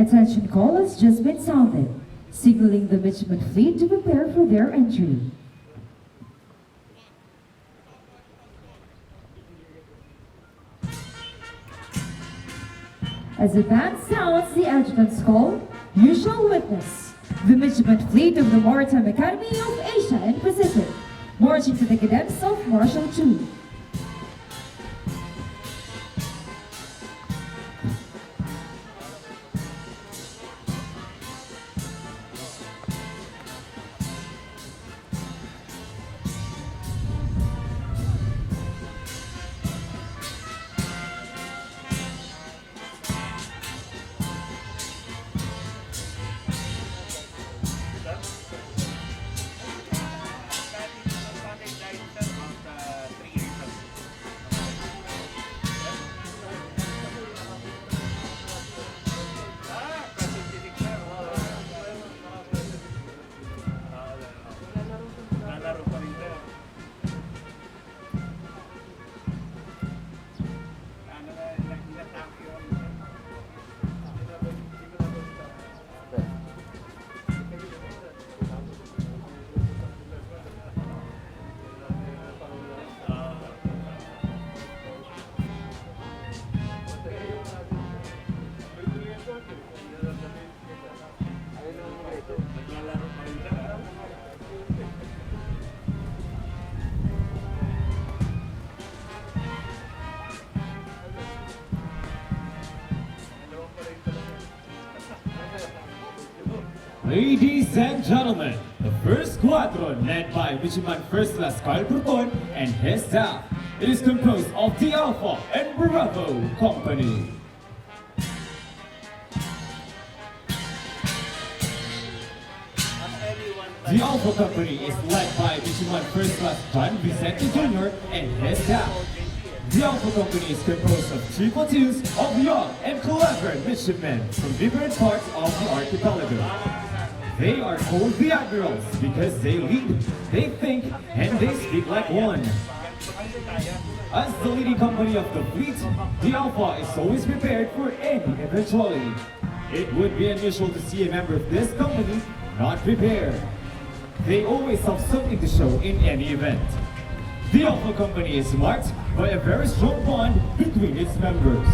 Attention call has just been sounded, signaling the midshipman fleet to prepare for their entry. As the band sounds the adjutant's call, you shall witness the midshipman fleet of the Maritime Academy of Asia and Pacific, marching to the cadence of Martial II. Ladies and gentlemen, the first squadron led by Midshipman First Class Carl Purton and his staff. It is composed of the Alpha and Bravo Company. The Alpha Company is led by Midshipman First Class John Vicente Jr. and his staff. The Alpha Company is composed of 3 platoons of young and clever midshipmen from different parts of the archipelago. They are called the Admirals because they lead, they think, and they speak like one. As the leading company of the fleet, the Alpha is always prepared for any eventuality. It would be unusual to see a member of this company not prepared. They always have something to show in any event. The Alpha Company is marked by a very strong bond between its members.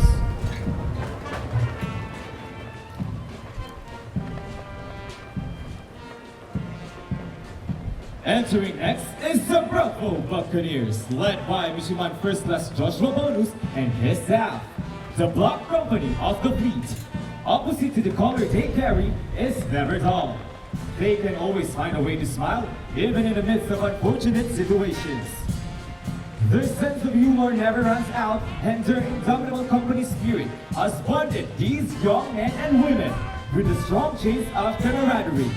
Entering next is the Bravo Buccaneers, led by Midshipman First Class Joshua Bonus and his staff. The Black Company of the fleet, opposite to the color they carry, is never dull. They can always find a way to smile, even in the midst of unfortunate situations. Their sense of humor never runs out, and their indomitable company spirit has bonded these young men and women with the strong chains of camaraderie.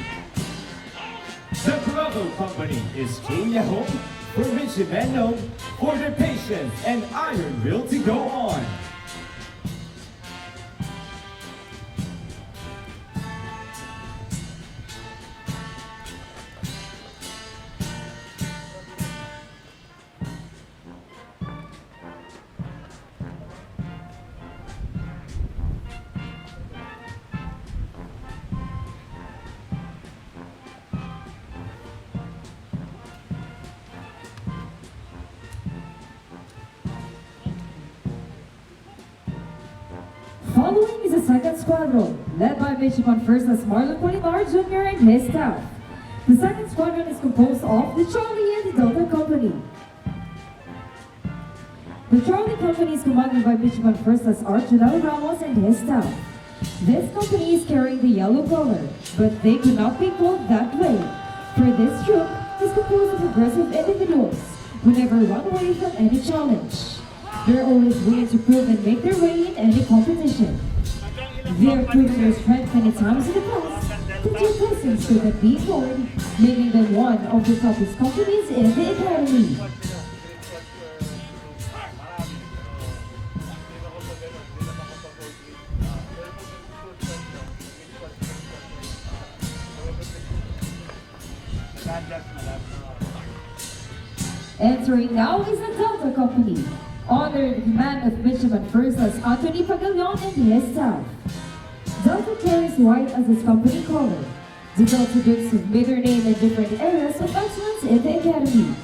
The Bravo Company is truly a home for midshipmen known for their patience and iron will to go on. Following is the second squadron, led by Midshipman First Class Marlon Polinar Jr. and his staff. The second squadron is composed of the Charlie and the Delta Company. The Charlie Company is commanded by Midshipman First Class Archibald Ramos and his staff. This company is carrying the yellow color, but they could not be called that way, for this troop is composed of aggressive individuals who never run away from any challenge. They're always willing to prove and make their way in any competition. They are proving their strength many times in the past, but their presence could not be ignored, making them one of the toughest companies in the academy. Entering now is the Delta Company, under the command of Midshipman First Class Anthony Pagalion and his staff. Delta carries white as its company color. The Delta Dukes have made their name in different areas of excellence in the academy,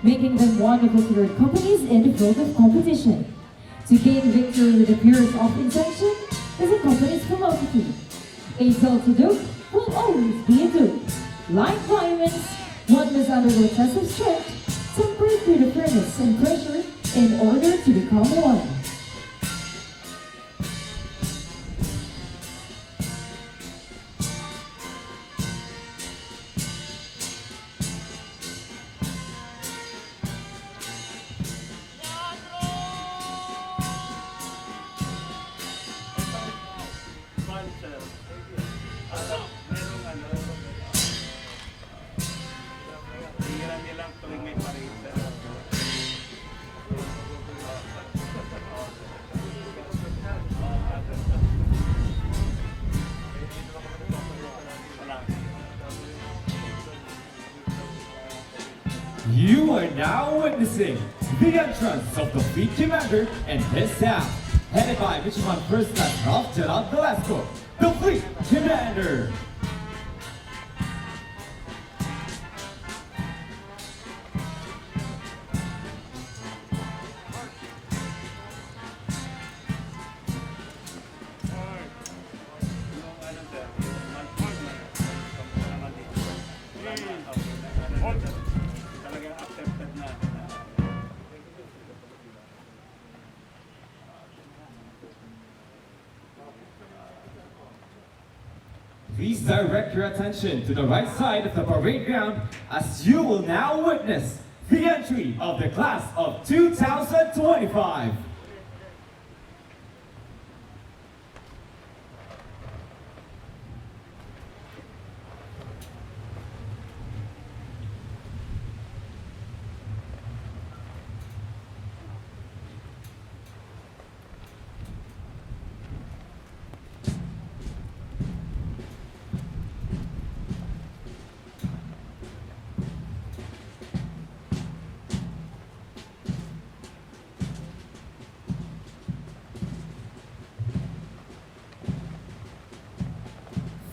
making them one of the third companies in the field of competition. To gain victory with the purest of intention is the company's philosophy. A Delta Duke will always be a Duke. Like diamonds, one must undergo tests of strength, tempered through the furnace and pressure in order to become one. You are now witnessing the entrance of the fleet commander and his staff, headed by Midshipman First Class Ralph Gerald Velasco, the fleet commander. Please direct your attention to the right side of the parade ground as you will now witness the entry of the class of 2025.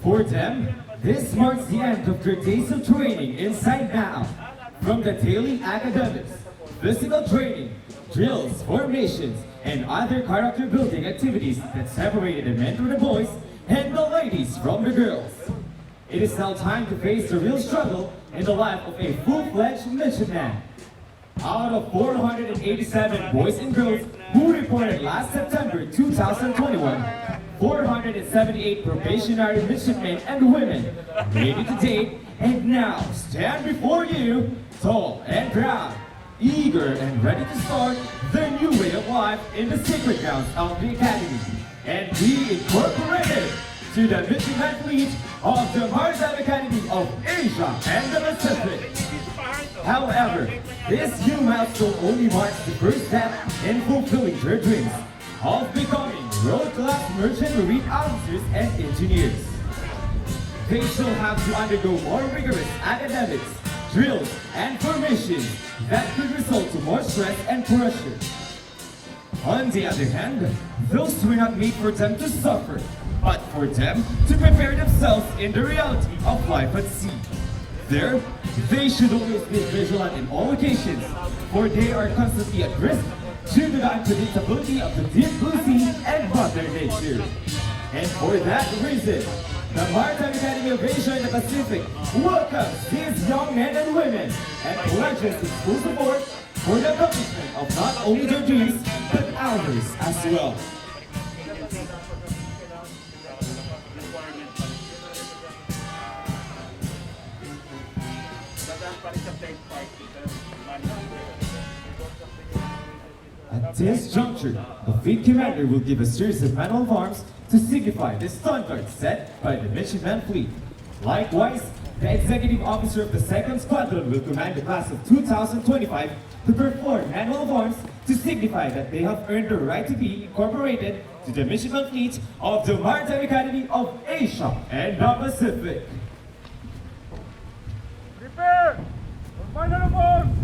For them, this marks the end of their days of training inside MAAP. From the daily academics, physical training, drills, formations, and other character building activities that separated the men from the boys and the ladies from the girls. It is now time to face the real struggle in the life of a full-fledged midshipman. Out of 487 boys and girls who reported last September 2021, 478 probationary midshipmen and women made it to date and now stand before you, tall and proud, eager and ready to start their new way of life in the sacred grounds of the Academy and be incorporated to the midshipman fleet of the Maritime Academy of Asia and the Pacific. However, this new milestone only marks the first step in fulfilling their dreams of becoming world-class merchant marine officers and engineers. They still have to undergo more rigorous academics, drills, and formations that could result to more stress and pressure. On the other hand, those were not made for them to suffer, but for them to prepare themselves in the reality of life at sea. There, they should always be vigilant in all occasions, for they are constantly at risk due to the unpredictability of the deep blue sea and Mother Nature. And for that reason, the Maritime Academy of Asia and the Pacific welcomes these young men and women and pledges its full support for the accomplishment of not only their dreams, but ours as well. At this juncture, the fleet commander will give a series of manual of arms to signify the standard set by the midshipman fleet. Likewise, the executive officer of the 2nd Squadron will command the class of 2025 to perform manual of arms to signify that they have earned the right to be incorporated to the midshipman fleet of the Maritime Academy of Asia and the Pacific. Prepare for final of arms!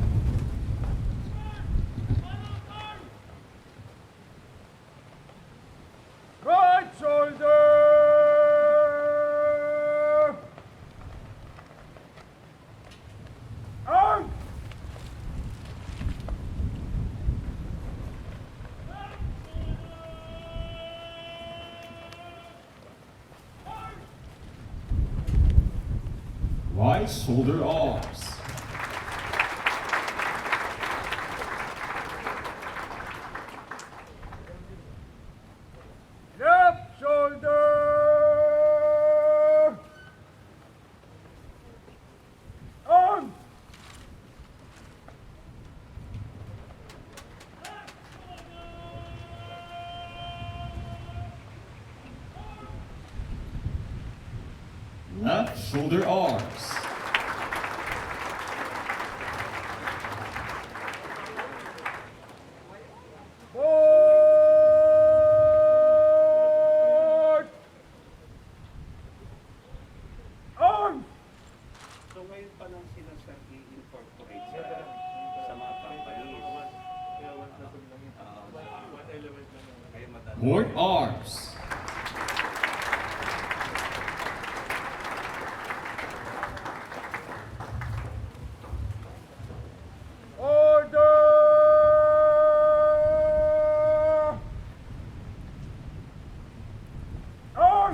Right shoulder! by shoulder arms. Left shoulder. On. Left shoulder arms. Forward. On. So ngayon pa lang sila sir i-incorporate sa mga companies. Kaya madali. Port arms. Order. On.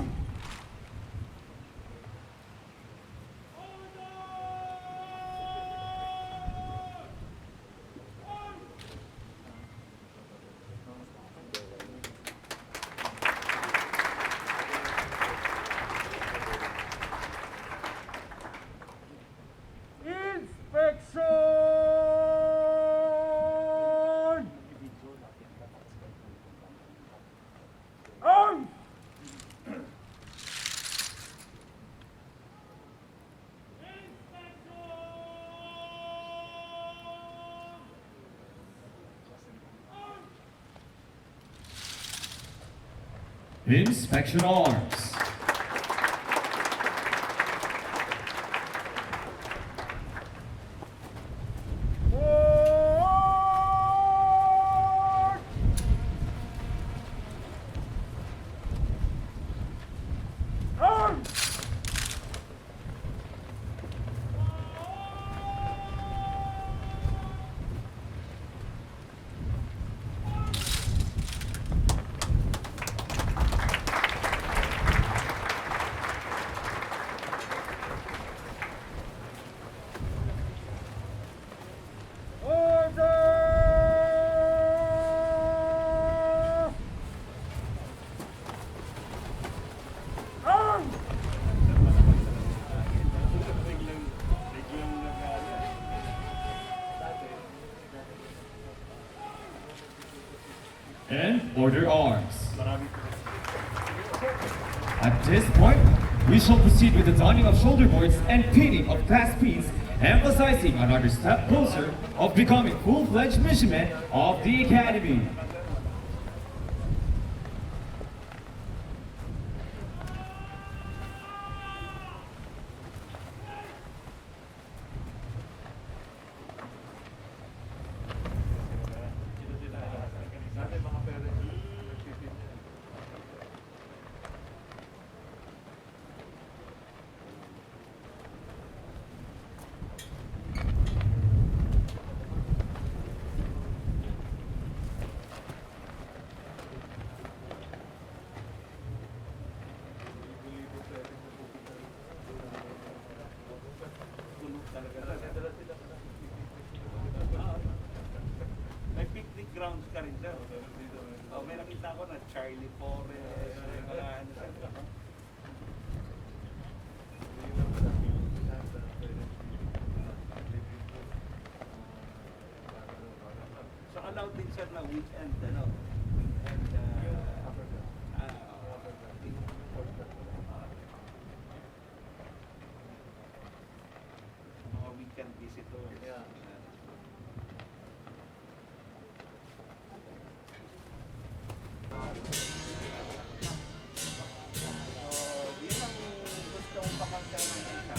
Inspection. On. Inspection arms. Forward. On. Order. On. And order arms. At this point, we shall proceed with the donning of shoulder boards and pinning of class pins, emphasizing another step closer of becoming full-fledged midshipmen of the Academy. May picnic grounds ka rin sir. Oh, may nakita ko na Charlie Forest, mga ano sir. So allowed din sir na weekend, ano? Weekend, mga weekend visitors. Yun ang gustong pakasyaman ng isa.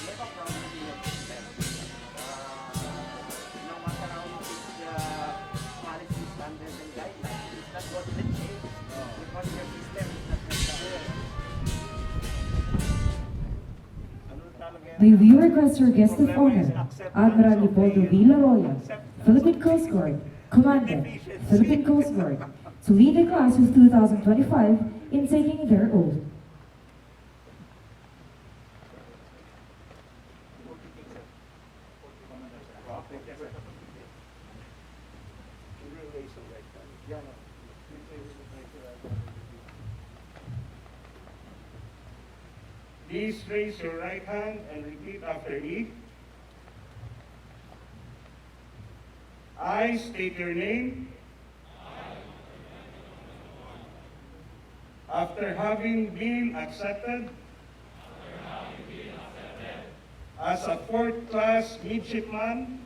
May pa-promise yung system. No matter how you fix the policy standards and guidelines, it's not what they change because your system is not necessary. Ano talaga yan? May we request our guest of honor, Admiral Leopoldo Villaroya, Philippine Coast Guard, Commander, Philippine Coast Guard, to lead the class of 2025 in taking their oath. Please raise your right hand and repeat after me. I state your name. After having been accepted as a fourth-class midshipman,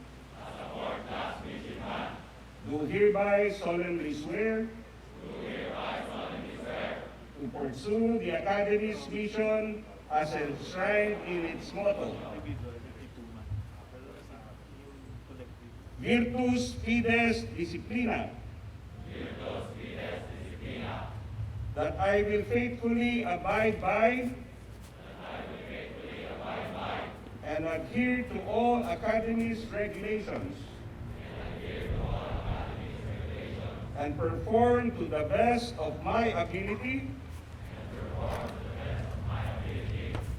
do hereby solemnly swear to pursue the Academy's mission as enshrined in its motto, Virtus Fides Disciplina, that I will faithfully abide by and adhere to all Academy's regulations and perform to the best of my ability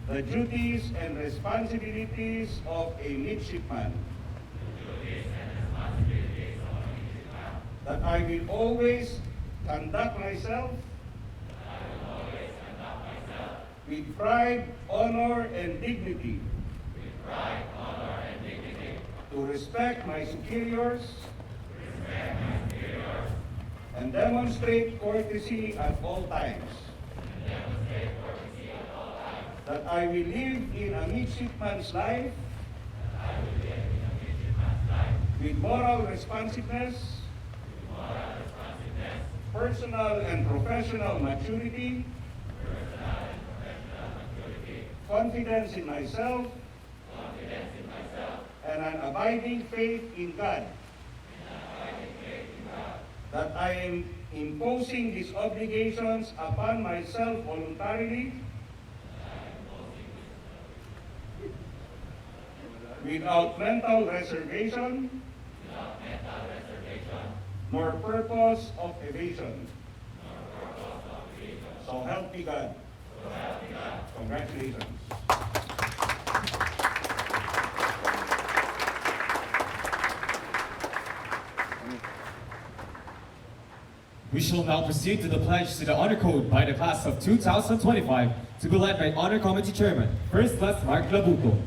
the duties and responsibilities of a midshipman. That I will always conduct myself with pride, honor, and dignity. To respect my superiors and demonstrate courtesy at all times. That I will live in a midshipman's life with moral responsiveness, personal and professional maturity, confidence in myself, and an abiding faith in God. That I am imposing these obligations upon myself voluntarily, without mental reservation, nor purpose of evasion. So help me God. Congratulations. We shall now proceed to the pledge to the honor code by the class of 2025 to be led by Honor Committee Chairman, First Class Mark Labuto.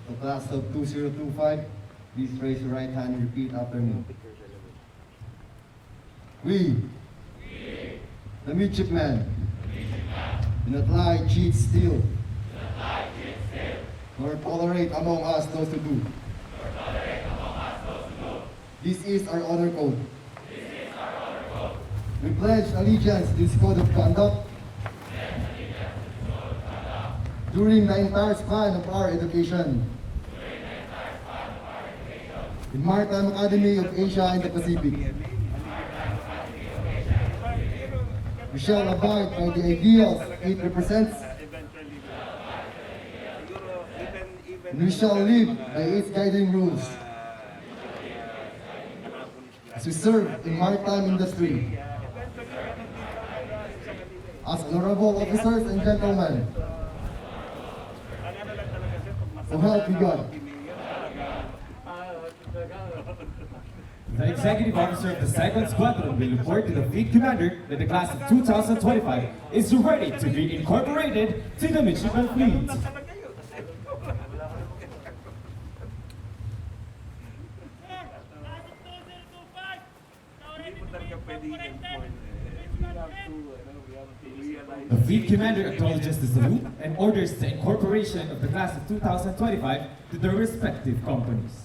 The class of 2025, please raise your right hand and repeat after me. We, the midshipmen, do not lie, cheat, steal, nor tolerate among us those who do. This is our honor code. We pledge allegiance to this code of conduct during the entire span of our education in Maritime Academy of Asia and the Pacific. We shall abide by the ideals it represents, and we shall live by its guiding rules. As we serve in maritime industry, as honorable officers and gentlemen, so help me God. The Executive Officer of the 2nd Squadron will report to the Fleet Commander that the class of 2025 is ready to be incorporated to the Midshipman Fleet. The Fleet Commander acknowledges the salute and orders the incorporation of the class of 2025 to their respective companies.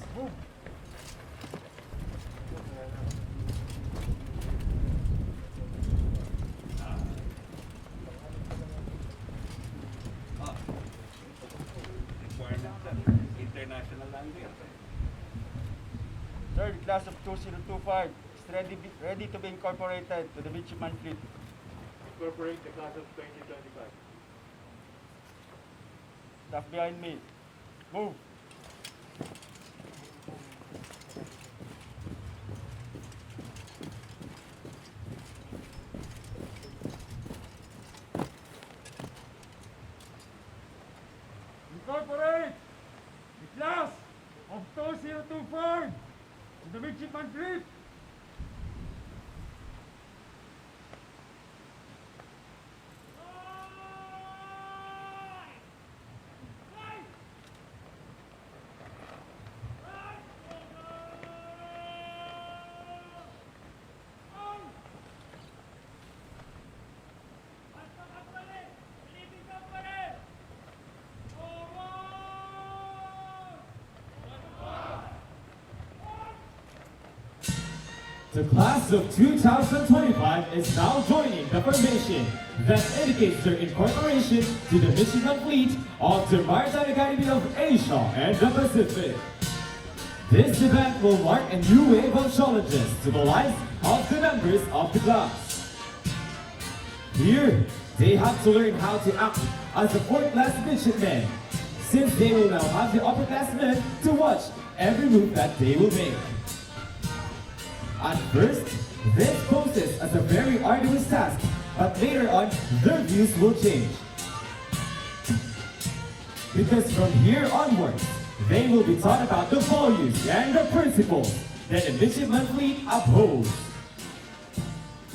International landing. Third class of 2025 is ready to be incorporated to the midshipman fleet. Incorporate the class of 2025. Staff behind me. Move. Incorporate the class of 2025 to the midshipman fleet. The class of 2025 is now joining the formation that indicates their incorporation to the midshipman fleet of the Maritime Academy of Asia and the Pacific. This event will mark a new wave of challenges to the lives of the members of the class. Here, they have to learn how to act as a fourth-class midshipmen, since they will now have the upperclassmen to watch every move that they will make. At first, this poses as a very arduous task, but later on, their views will change. Because from here onwards, they will be taught about the values and the principles that the midshipman fleet upholds.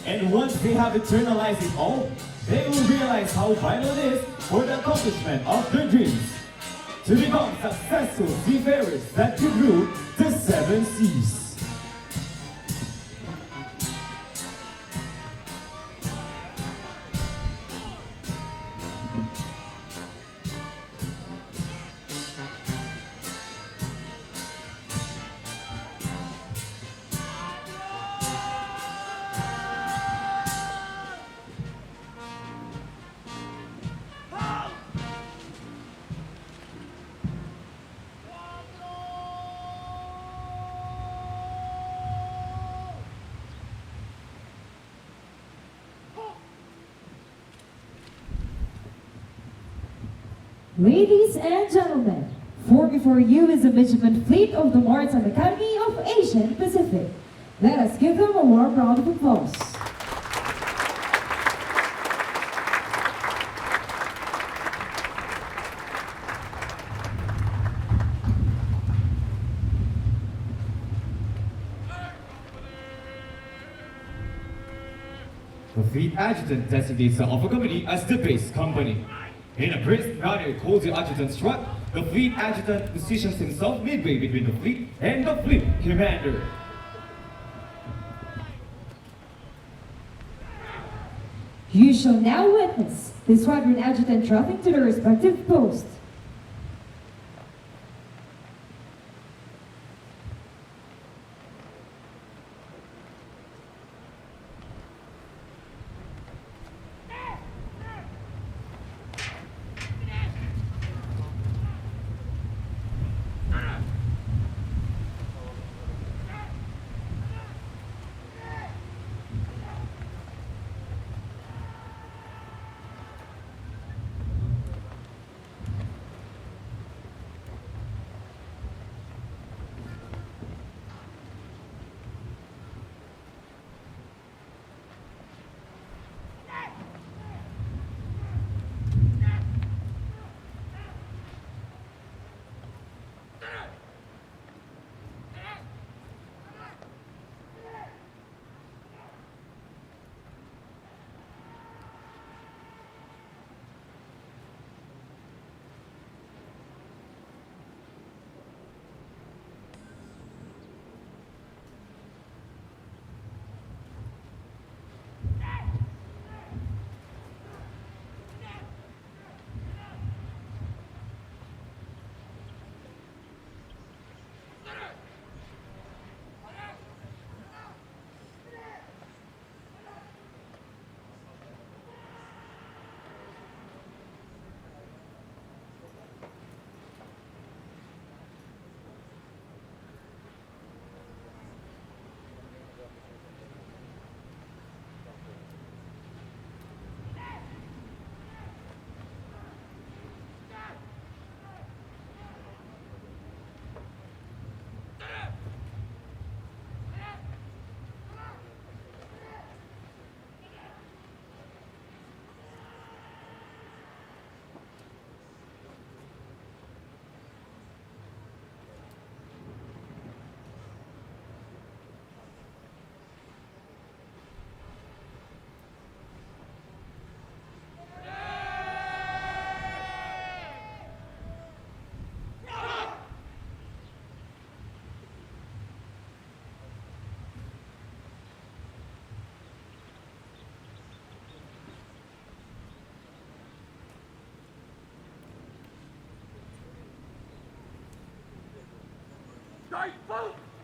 And once they have internalized it all, they will realize how vital it is for the accomplishment of their dreams to become successful seafarers that could rule the seven seas. Ladies and gentlemen, before you is the midshipman fleet of the Maritime Academy of Asia and Pacific. Let us give them a warm round of applause. The fleet adjutant designates the Alpha Company as the base company. In a brisk manner called the adjutant's truck, the fleet adjutant positions himself midway between the fleet and the fleet commander. You shall now witness the squadron adjutant dropping to their respective posts.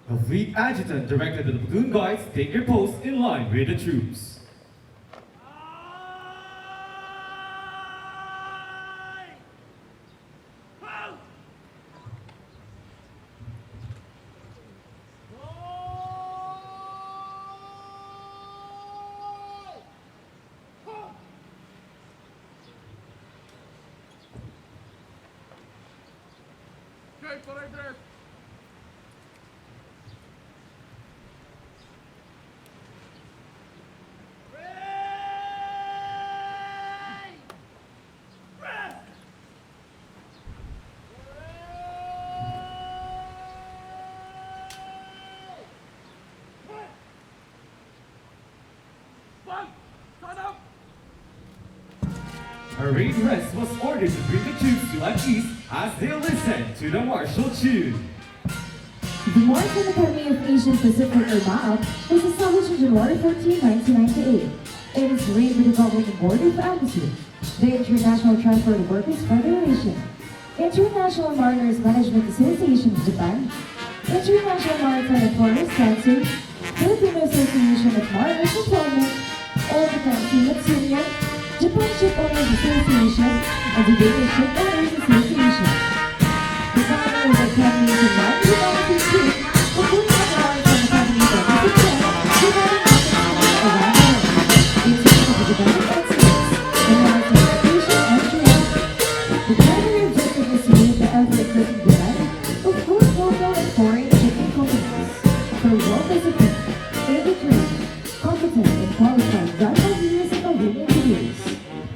The fleet adjutant directed the platoon guards take their posts in line with the troops. Parade rest was ordered to bring the troops to unease as they listened to the martial tune. The Maritime Academy of Asia Pacific, or MAAP, was established on January 14, 1998. It is run by the governing board of Amidst, the International Transport Workers Federation, International Mariners Management Association of Japan, International Maritime Employers Council, Filipino Association of Mariners Employment, All Japan Seamen's Union, Japan Ship Owners Association, and the Danish Ship Owners Association. The founder of the Academy is in 1992, including the Maritime Academy of Asia, dividing efforts around the world, in terms of the development excellence, the maritime education, and training. The primary objective is to meet the ever-increasing demand of both local and foreign shipping companies for well-disciplined, able-trained, competent, and qualified dive-engineers and marine engineers,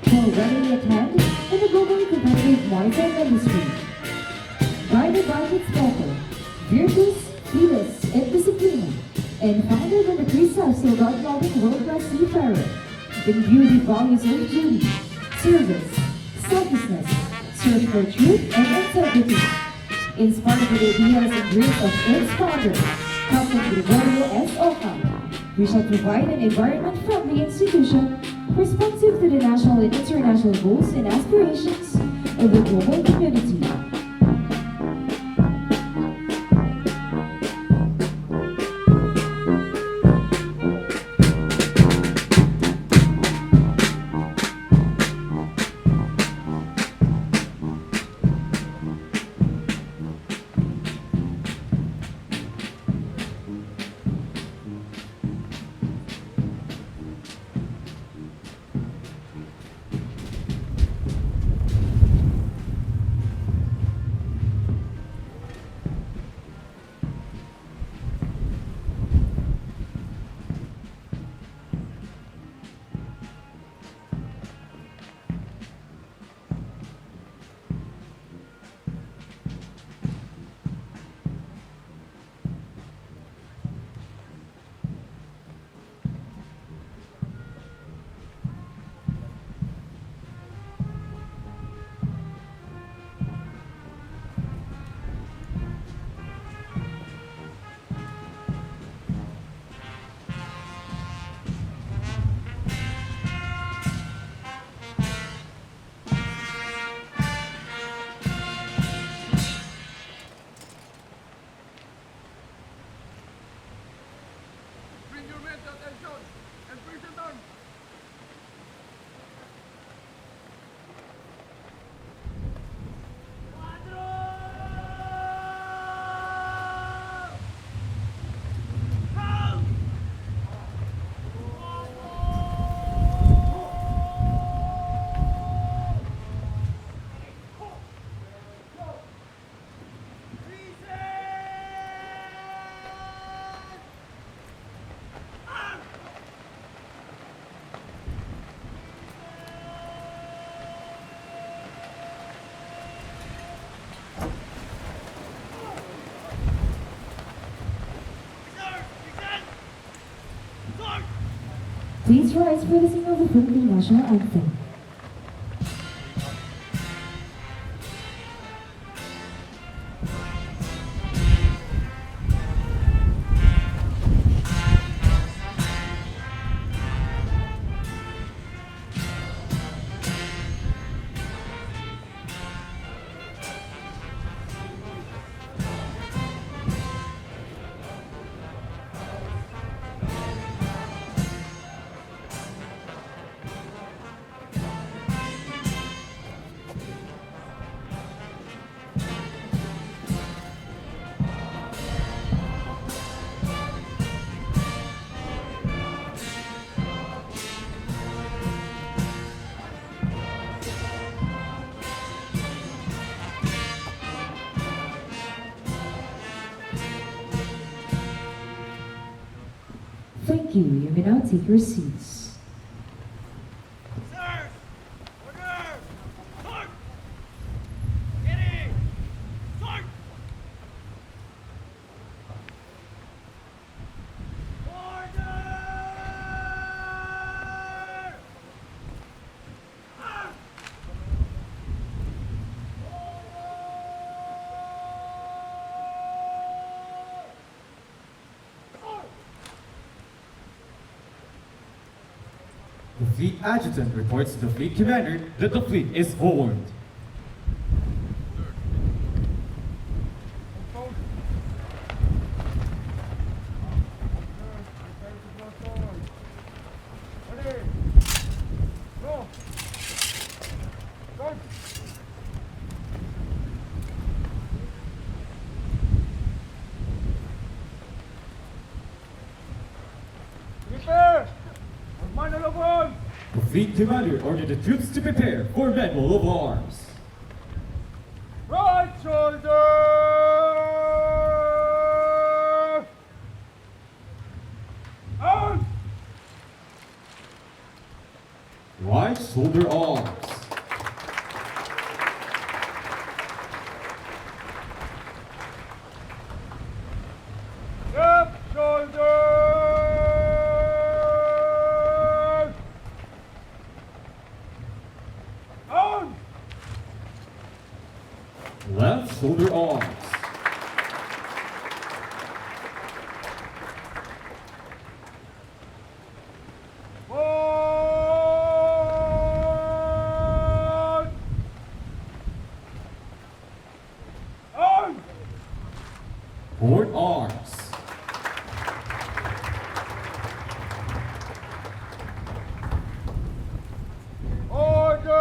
who are readily at hand in the globally competitive maritime industry. Guided by its motto, Virtus, Fides, et Disciplina, and founded on the precepts of God-loving world-class seafarer, imbue the values of duty, service, selflessness, search for truth and integrity. Inspired by the ideas and dreams of its founder, Captain Gregorio S. Oka, we shall provide an environment-friendly institution responsive to the national and international goals and aspirations of the global community. Please rise for the singing of the Philippine National Anthem. Thank you. You may now take your seats. Sirs! Order! Start! Ready! Start! Order! Ah! The fleet adjutant reports to the fleet commander that the fleet is formed. Ready? Go! Start! Prepare! Magmano of arms! The fleet commander ordered the troops to prepare for manual of arms. Right shoulder! Out! Right shoulder arms. Left shoulder! Out! Left shoulder arms. Forward! Out! Forward arms. Order!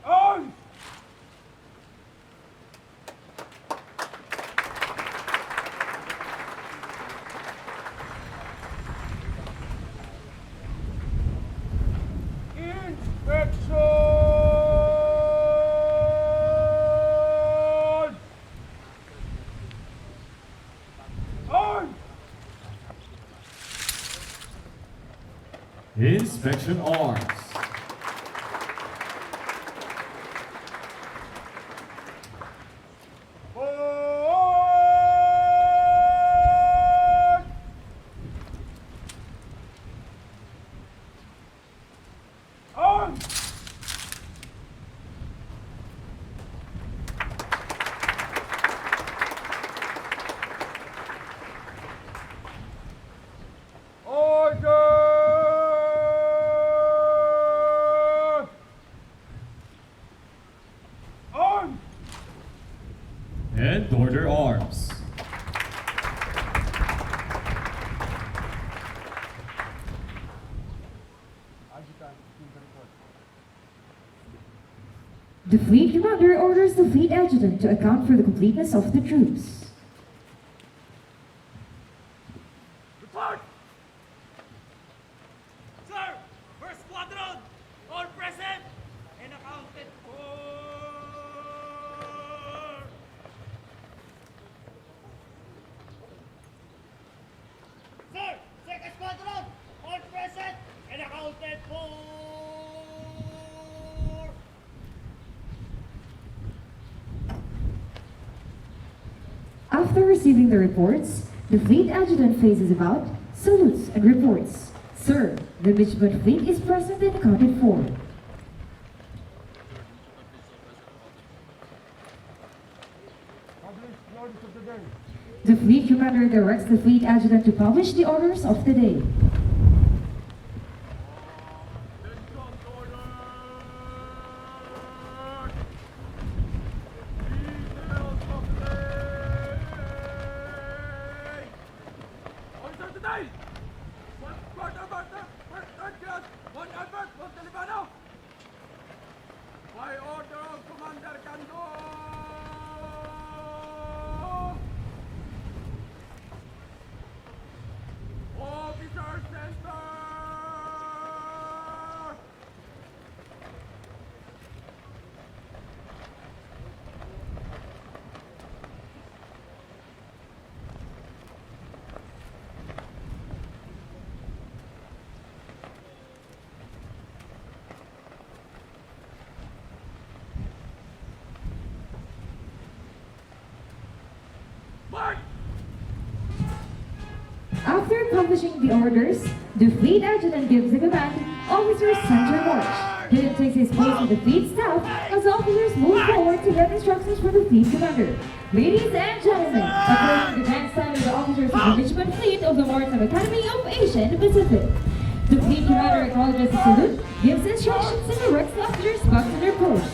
Out! Inspection! On! Inspection arms. Forward! On! Order! On! And order arms. The fleet commander orders the fleet adjutant to account for the completeness of the troops. Report! Sir! First squadron! All present and accounted for! Sir! Second squadron! All present and accounted for! After receiving the reports, the fleet adjutant faces about, salutes, and reports. Sir, the midshipman fleet is present and accounted for. Publish the orders of the day. The fleet commander directs the fleet adjutant to publish the orders of the day. Order today! One quartermaster, first third class, one Albert, one Talibano! By order of Commander Kando! Officers accomplishing the orders, the fleet adjutant gives the command, officers center march. He then takes his place with the fleet staff as officers move forward to get instructions from the fleet commander. Ladies and gentlemen, according to the grand standard of the officers of the midshipman fleet of the Maritime Academy of Asia and the Pacific, the fleet commander acknowledges the salute, gives instructions, and directs the officers back to their post.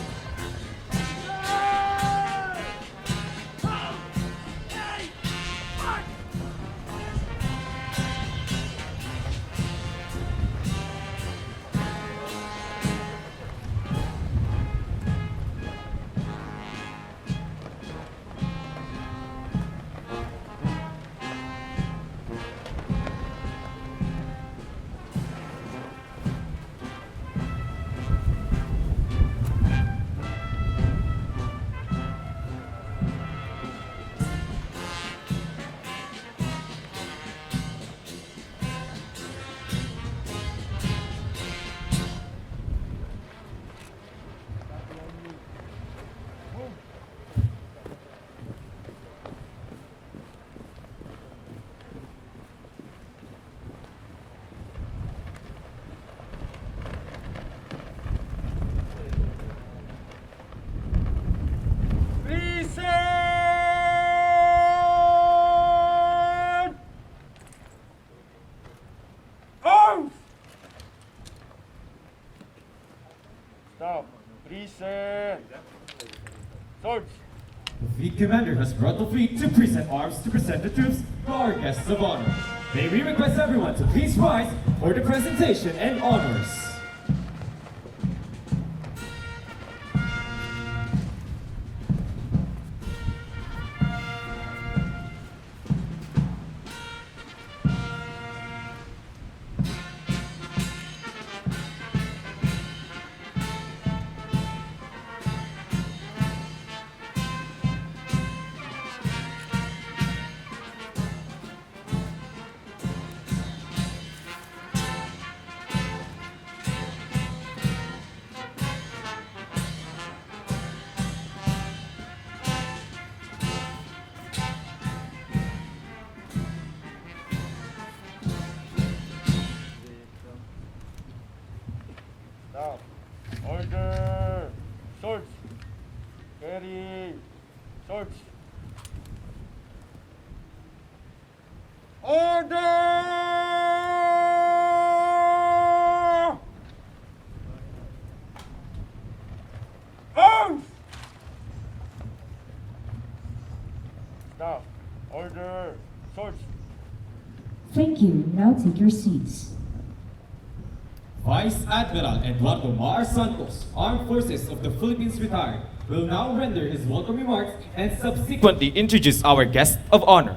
Stop. Present. Swords. The fleet commander has brought the fleet to present arms to present the troops to our guests of honor. May we request everyone to please rise for the presentation and honors. Stop. Order. Swords. Carry. Swords. Order! Arms! Stop. Order. Swords. Thank you. Now take your seats. Vice Admiral Eduardo Mar Santos, Armed Forces of the Philippines retired, will now render his welcome remarks and subsequently introduce our guest of honor.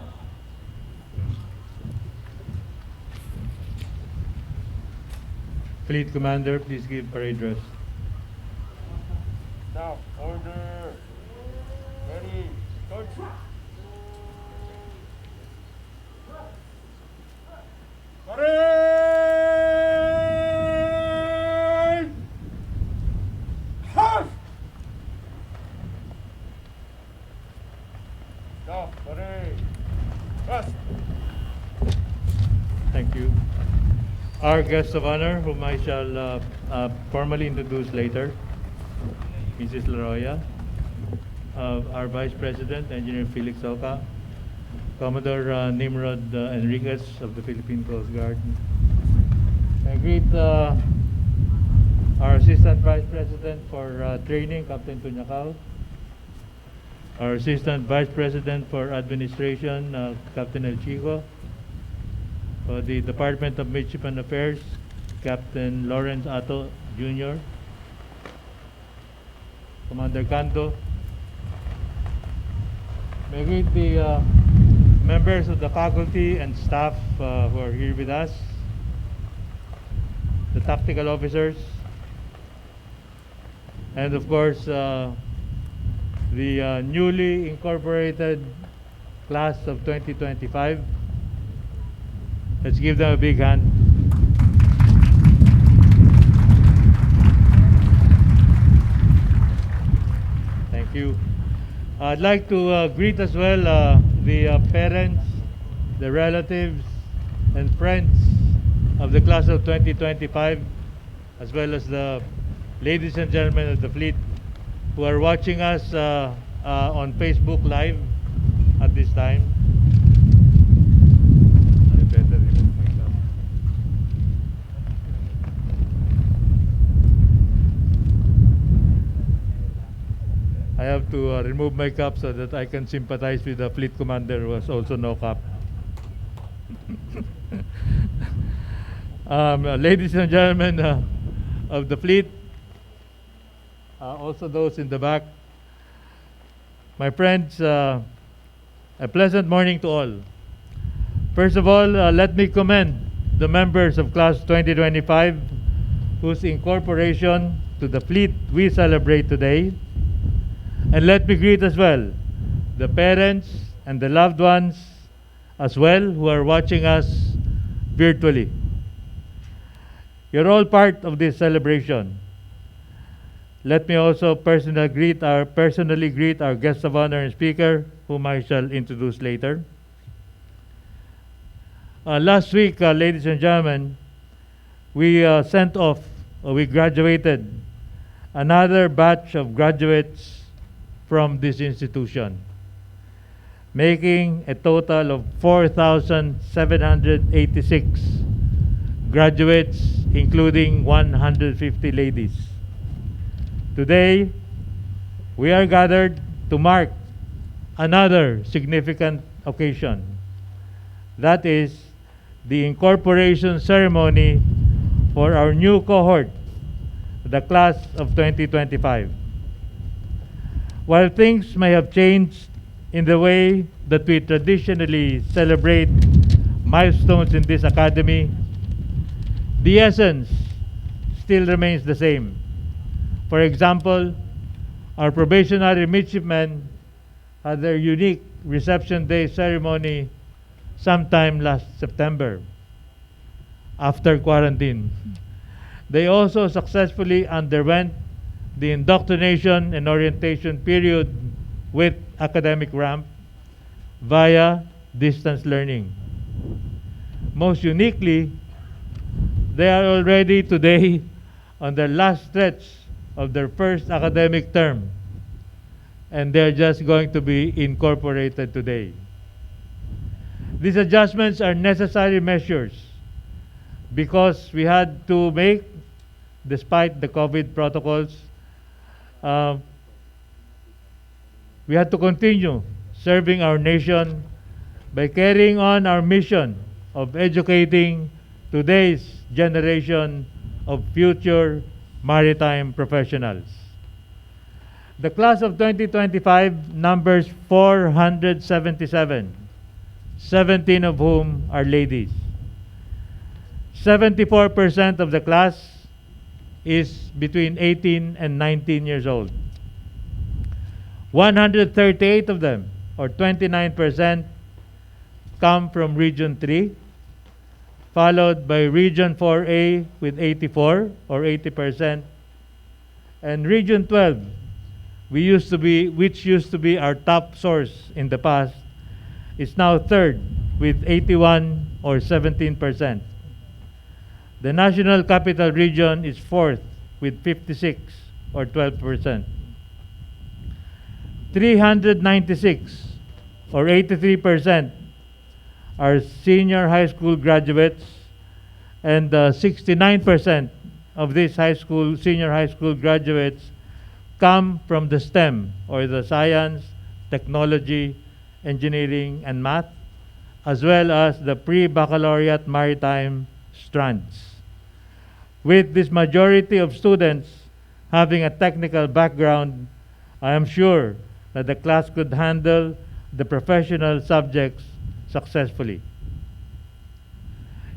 Fleet Commander, please give parade dress. Stop. Order. Ready. Swords. Parade! Halt! Stop. Parade. Rest. Thank you. Our guest of honor, whom I shall formally introduce later, Mrs. Laroya, our Vice President, Engineer Felix Oka, Commodore Nimrod Enriquez of the Philippine Coast Guard. I greet our Assistant Vice President for Training, Captain Tunyakaw, our Assistant Vice President for Administration, Captain El Chico, for the Department of Midshipman Affairs, Captain Lawrence Ato Jr., Commander Cando. May I greet the members of the faculty and staff who are here with us, the tactical officers, and of course the newly incorporated class of 2025. Let's give them a big hand. Thank you. I'd like to greet as well the parents, the relatives, and friends of the class of 2025, as well as the ladies and gentlemen of the fleet who are watching us on Facebook Live at this time. I better remove my cap. I have to remove my cap so that I can sympathize with the fleet commander who has also no cap. Ladies and gentlemen of the fleet, also those in the back, my friends, a pleasant morning to all. First of all, let me commend the members of Class 2025 whose incorporation to the fleet we celebrate today. And let me greet as well the parents and the loved ones as well who are watching us virtually. You're all part of this celebration. Let me also personally greet our guest of honor and speaker, whom I shall introduce later. Last week, ladies and gentlemen, we graduated another batch of graduates from this institution, making a total of 4,786 graduates, including 150 ladies. Today, we are gathered to mark another significant occasion. That is the incorporation ceremony for our new cohort, the class of 2025. While things may have changed in the way that we traditionally celebrate milestones in this academy, the essence still remains the same. For example, our probationary midshipmen had their unique reception day ceremony sometime last September after quarantine. They also successfully underwent the indoctrination and orientation period with academic ramp via distance learning. Most uniquely, they are already today on the last stretch of their first academic term, and they're just going to be incorporated today. These adjustments are necessary measures because we had to make, despite the COVID protocols, we had to continue serving our nation by carrying on our mission of educating today's generation of future maritime professionals. The class of 2025 numbers 477, 17 of whom are ladies. 74% of the class is between 18 and 19 years old. 138 of them, or 29%, come from Region 3, followed by Region 4A with 84 or 80%, and Region 12, which used to be our top source in the past, is now third with 81 or 17%. The National Capital Region is fourth with 56 or 12%. 396 or 83% are senior high school graduates, and 69% of these senior high school graduates come from the STEM, or the science, technology, engineering, and math, as well as the pre-baccalaureate maritime strands. With this majority of students having a technical background, I am sure that the class could handle the professional subjects successfully.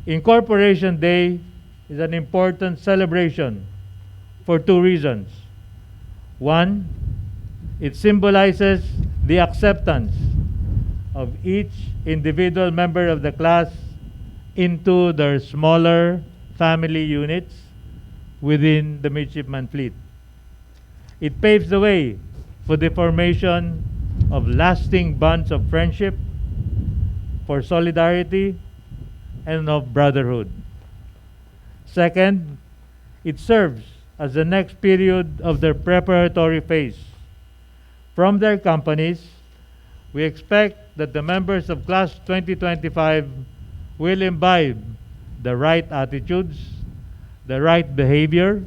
Incorporation Day is an important celebration for two reasons. One, it symbolizes the acceptance of each individual member of the class into their smaller family units within the midshipman fleet. It paves the way for the formation of lasting bonds of friendship, for solidarity, and of brotherhood. Second, it serves as the next period of their preparatory phase. From their companies, we expect that the members of Class 2025 will imbibe the right attitudes, the right behavior,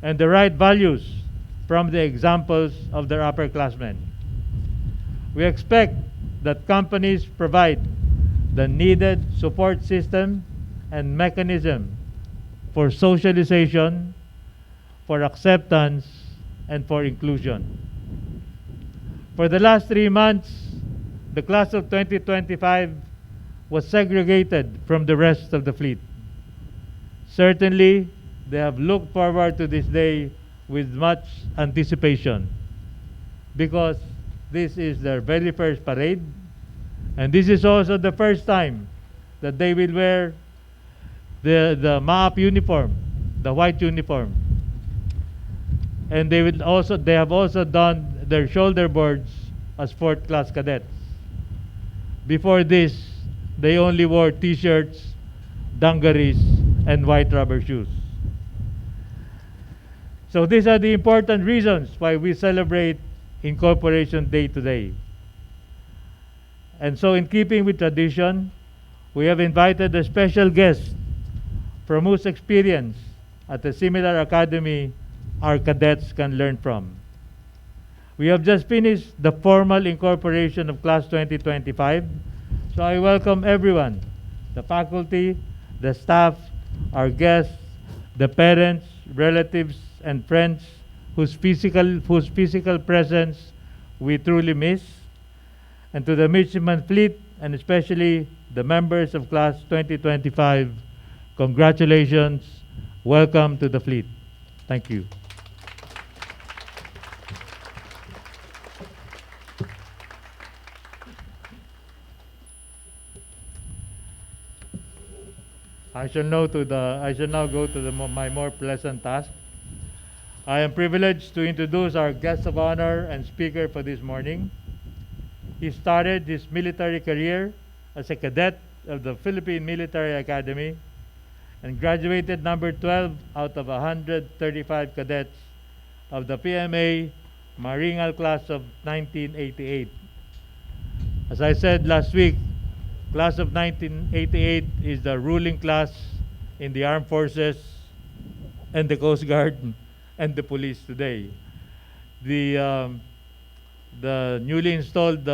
and the right values from the examples of their upperclassmen. We expect that companies provide the needed support system and mechanism for socialization, for acceptance, and for inclusion. For the last 3 months, the class of 2025 was segregated from the rest of the fleet. Certainly, they have looked forward to this day with much anticipation because this is their very first parade, and this is also the first time that they will wear the MAAP uniform, the white uniform. And they have also done their shoulder boards as fourth class cadets. Before this, they only wore t-shirts, dungarees, and white rubber shoes. So these are the important reasons why we celebrate Incorporation Day today. And so in keeping with tradition, we have invited a special guest from whose experience at a similar academy our cadets can learn from. We have just finished the formal incorporation of Class 2025, so I welcome everyone, the faculty, the staff, our guests, the parents, relatives, and friends whose physical presence we truly miss, and to the midshipman fleet, and especially the members of Class 2025, congratulations, welcome to the fleet. Thank you. I shall now go to my more pleasant task. I am privileged to introduce our guest of honor and speaker for this morning. He started his military career as a cadet of the Philippine Military Academy and graduated number 12 out of 135 cadets of the PMA Maringal class of 1988. As I said last week, class of 1988 is the ruling class in the armed forces and the Coast Guard and the police today. The newly installed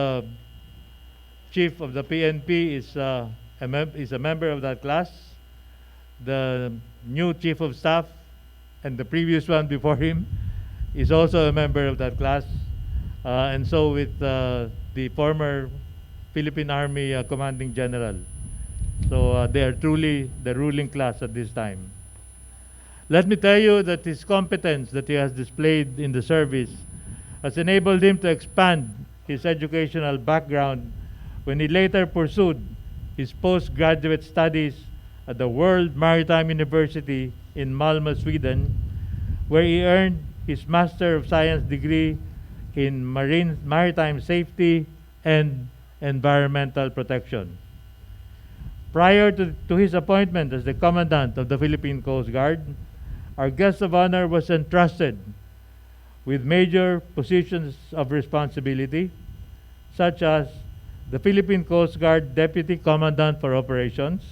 chief of the PNP is a member of that class. The new chief of staff and the previous one before him is also a member of that class. And so with the former Philippine Army Commanding General. So they are truly the ruling class at this time. Let me tell you that his competence that he has displayed in the service has enabled him to expand his educational background when he later pursued his postgraduate studies at the World Maritime University in Malmö, Sweden, where he earned his Master of Science degree in Maritime Safety and Environmental Protection. Prior to his appointment as the Commandant of the Philippine Coast Guard, our guest of honor was entrusted with major positions of responsibility, such as the Philippine Coast Guard Deputy Commandant for Operations,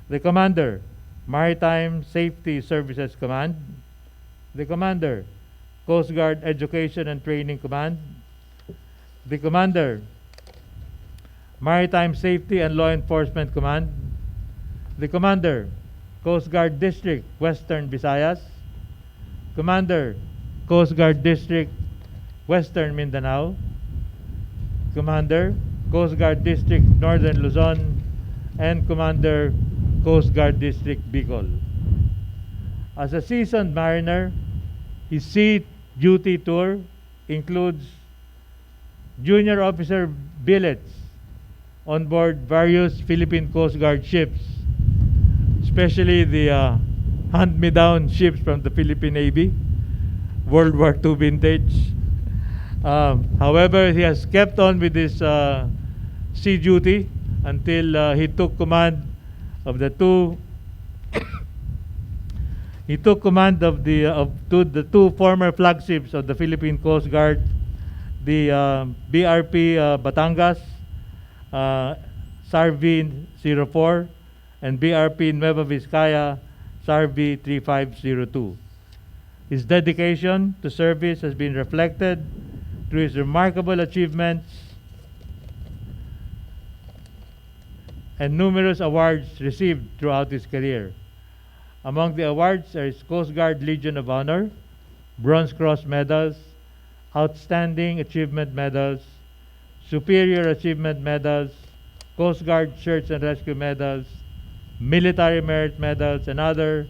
the Commander, Maritime Safety Services Command, the Commander, Coast Guard Education and Training Command, the Commander, Maritime Safety and Law Enforcement Command, the Commander, Coast Guard District, Western Visayas, Commander, Coast Guard District, Western Mindanao, Commander, Coast Guard District, Northern Luzon, and Commander, Coast Guard District, Bicol. As a seasoned mariner, his sea duty tour includes junior officer billets on board various Philippine Coast Guard ships, especially the hand-me-down ships from the Philippine Navy, World War II vintage. However, he has kept on with his sea duty until he took command of the two. He took command of the two former flagships of the Philippine Coast Guard, the BRP Batangas, SARV 04, and BRP Nueva Vizcaya, SARV 3502. His dedication to service has been reflected through his remarkable achievements and numerous awards received throughout his career. Among the awards are his Coast Guard Legion of Honor, Bronze Cross medals, Outstanding Achievement medals, Superior Achievement medals, Coast Guard Search and Rescue medals, Military Merit medals, and other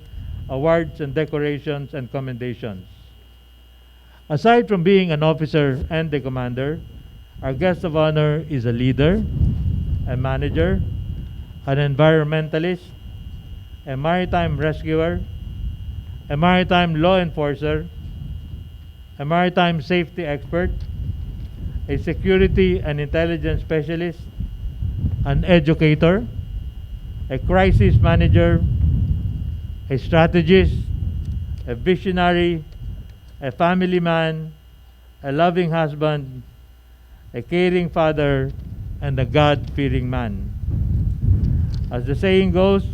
awards and decorations and commendations. Aside from being an officer and a commander, our guest of honor is a leader, a manager, an environmentalist, a maritime rescuer, a maritime law enforcer, a maritime safety expert, a security and intelligence specialist, an educator, a crisis manager, a strategist, a visionary, a family man, a loving husband, a caring father, and a God-fearing man. As the saying goes,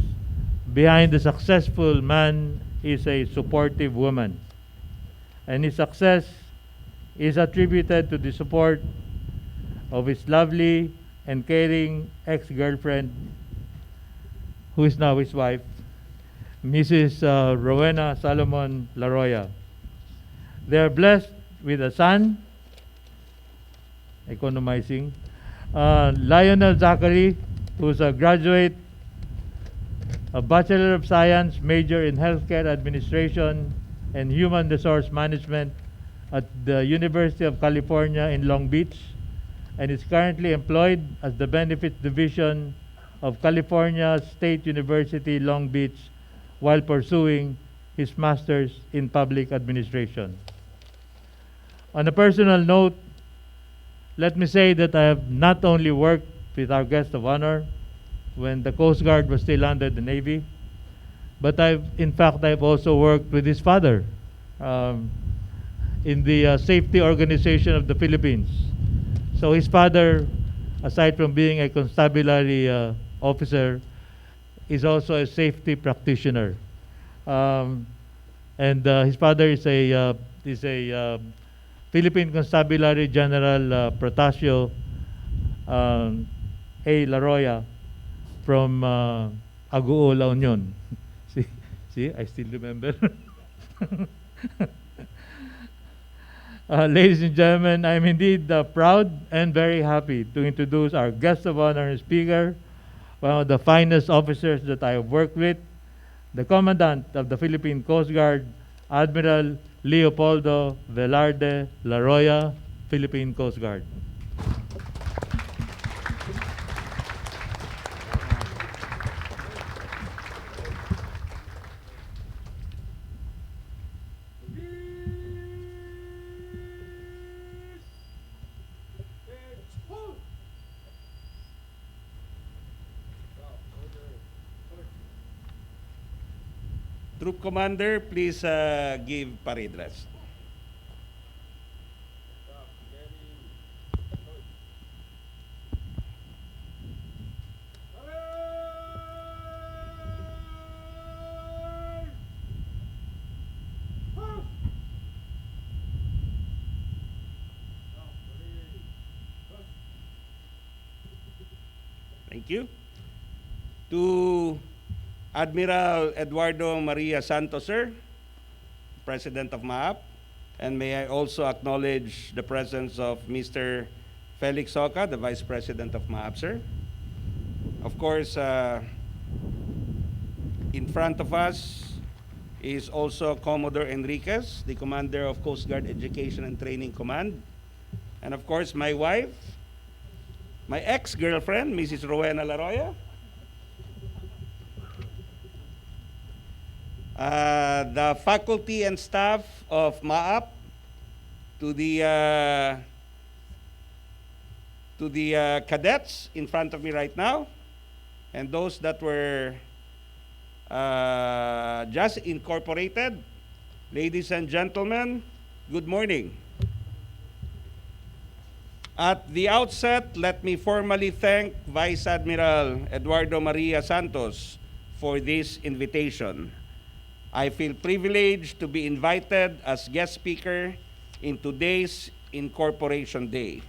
behind the successful man is a supportive woman, and his success is attributed to the support of his lovely and caring ex-girlfriend, who is now his wife, Mrs. Rowena Salomon Laroya. They are blessed with a son, economizing, Lionel Zachary, who's a graduate, a Bachelor of Science, major in Healthcare Administration and Human Resource Management at the University of California in Long Beach, and is currently employed as the Benefits Division of California State University, Long Beach, while pursuing his master's in public administration. On a personal note, let me say that I have not only worked with our guest of honor when the Coast Guard was still under the Navy, but I've also worked with his father in the Safety Organization of the Philippines. So his father, aside from being a constabulary officer, is also a safety practitioner. His father is a Philippine Constabulary General Protasio A. Laroya from Agoo, La Union. See, I still remember. Ladies and gentlemen, I'm indeed proud and very happy to introduce our guest of honor and speaker, one of the finest officers that I have worked with, the Commandant of the Philippine Coast Guard, Admiral Leopoldo Velarde Laroya, Philippine Coast Guard. Troop Commander, please give parade dress. Thank you. To Admiral Eduardo Maria Santos, sir, President of MAAP, and may I also acknowledge the presence of Mr. Felix Soca, the Vice President of MAAP, sir. Of course, in front of us is also Commodore Enriquez, the Commander of Coast Guard Education and Training Command, and of course my wife, my ex-girlfriend, Mrs. Rowena Laroya. The faculty and staff of MAAP, to the cadets in front of me right now, and those that were just incorporated. Ladies and gentlemen, good morning. At the outset, let me formally thank Vice Admiral Eduardo Maria Santos for this invitation. I feel privileged to be invited as guest speaker in today's Incorporation Day.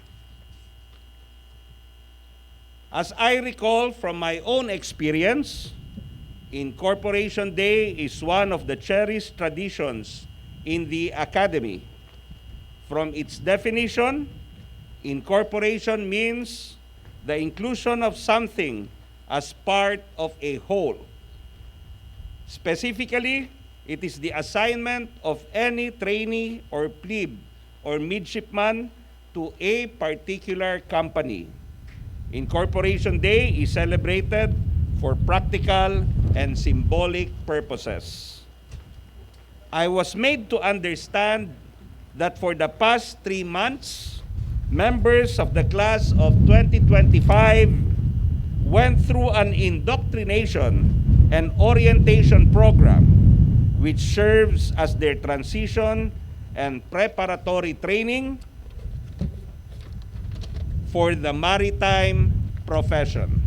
As I recall from my own experience, Incorporation Day is one of the cherished traditions in the Academy. From its definition, incorporation means the inclusion of something as part of a whole. Specifically, it is the assignment of any trainee or plebe or midshipman to a particular company. Incorporation Day is celebrated for practical and symbolic purposes. I was made to understand that for the past 3 months, members of the class of 2025 went through an indoctrination and orientation program which serves as their transition and preparatory training for the maritime profession.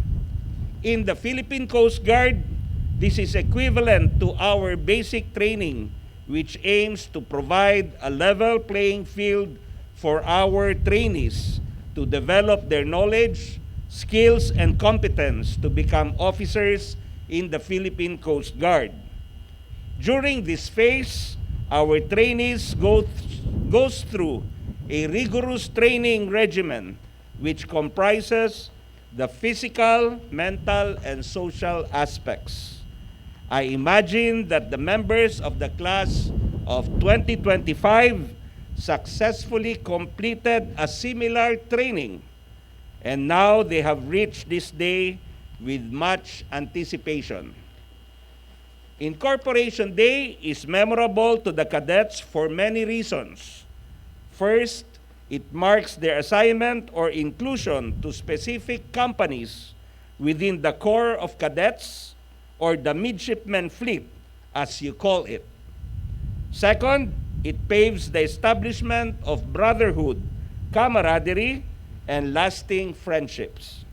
In the Philippine Coast Guard, this is equivalent to our basic training, which aims to provide a level playing field for our trainees to develop their knowledge, skills, and competence to become officers in the Philippine Coast Guard. During this phase, our trainees goes through a rigorous training regimen which comprises the physical, mental, and social aspects. I imagine that the members of the class of 2025 successfully completed a similar training, and now they have reached this day with much anticipation. Incorporation Day is memorable to the cadets for many reasons. First, it marks their assignment or inclusion to specific companies within the Corps of Cadets or the midshipmen fleet, as you call it. Second, it paves the establishment of brotherhood, camaraderie, and lasting friendships.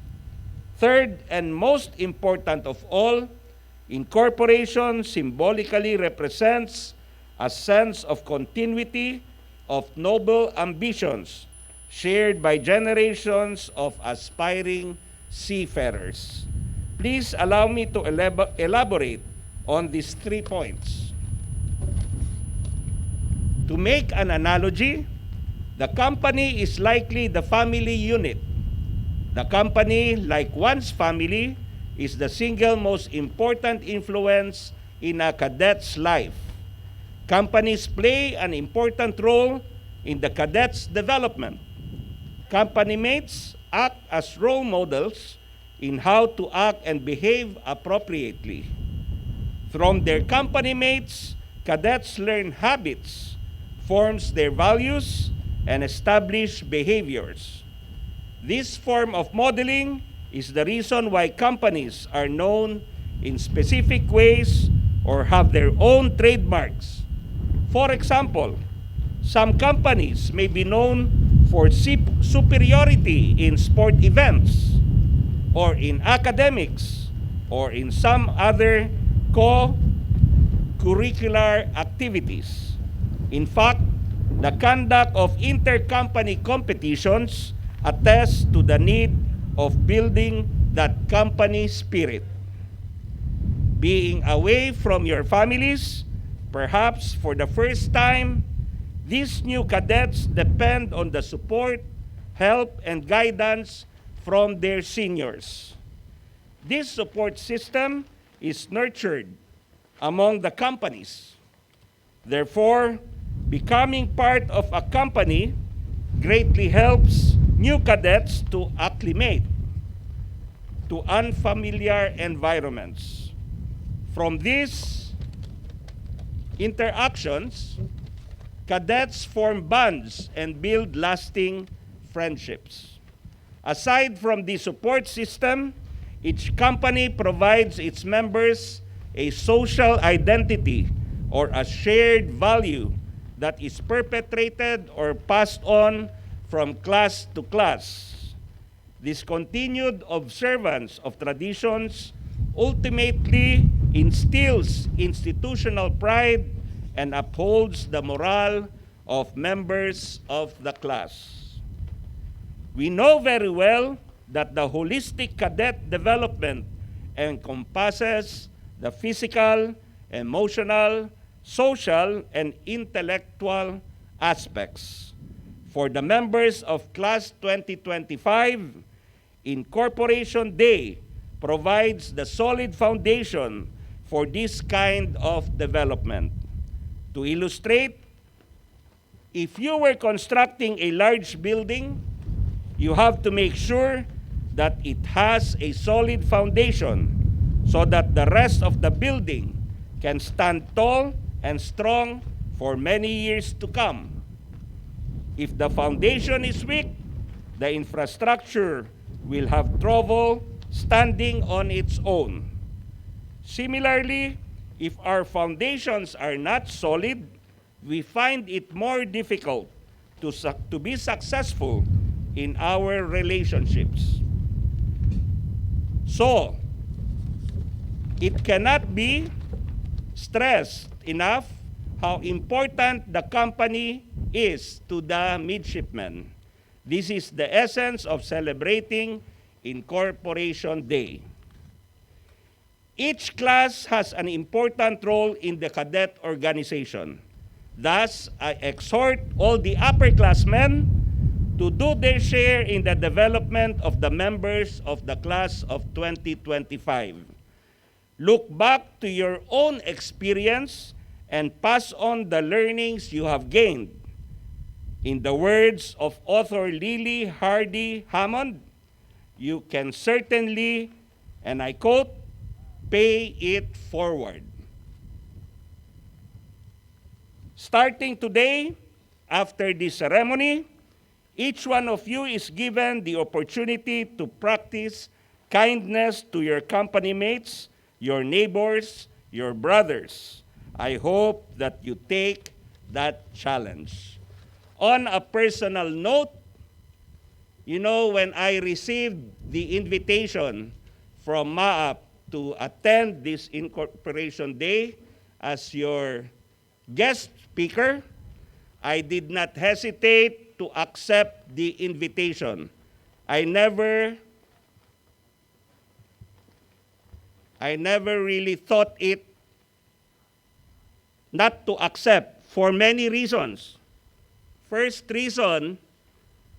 Third, and most important of all, incorporation symbolically represents a sense of continuity of noble ambitions shared by generations of aspiring seafarers. Please allow me to elaborate on these 3 points. To make an analogy, the company is likely the family unit. The company, like one's family, is the single most important influence in a cadet's life. Companies play an important role in the cadets' development. Company mates act as role models in how to act and behave appropriately. From their company mates, cadets learn habits, forms their values, and establish behaviors. This form of modeling is the reason why companies are known in specific ways or have their own trademarks. For example, some companies may be known for superiority in sport events, or in academics, or in some other co-curricular activities. In fact, the conduct of intercompany competitions attests to the need of building that company spirit. Being away from your families, perhaps for the first time, these new cadets depend on the support, help, and guidance from their seniors. This support system is nurtured among the companies. Therefore, becoming part of a company greatly helps new cadets to acclimate to unfamiliar environments. From these interactions, cadets form bonds and build lasting friendships. Aside from the support system, each company provides its members a social identity or a shared value that is perpetrated or passed on from class to class. This continued observance of traditions ultimately instills institutional pride and upholds the morale of members of the class. We know very well that the holistic cadet development encompasses the physical, emotional, social, and intellectual aspects. For the members of Class 2025, Incorporation Day provides the solid foundation for this kind of development. To illustrate, if you were constructing a large building, you have to make sure that it has a solid foundation so that the rest of the building can stand tall and strong for many years to come. If the foundation is weak, the infrastructure will have trouble standing on its own. Similarly, if our foundations are not solid, we find it more difficult to be successful in our relationships. So, it cannot be stressed enough how important the company is to the midshipmen. This is the essence of celebrating Incorporation Day. Each class has an important role in the cadet organization. Thus, I exhort all the upperclassmen to do their share in the development of the members of the class of 2025. Look back to your own experience and pass on the learnings you have gained. In the words of author Lily Hardy Hammond, you can certainly, and I quote, pay it forward. Starting today, after this ceremony, each one of you is given the opportunity to practice kindness to your company mates, your neighbors, your brothers. I hope that you take that challenge. On a personal note, you know, when I received the invitation from MAAP to attend this Incorporation Day as your guest speaker, I did not hesitate to accept the invitation. I never really thought it not to accept for many reasons. First reason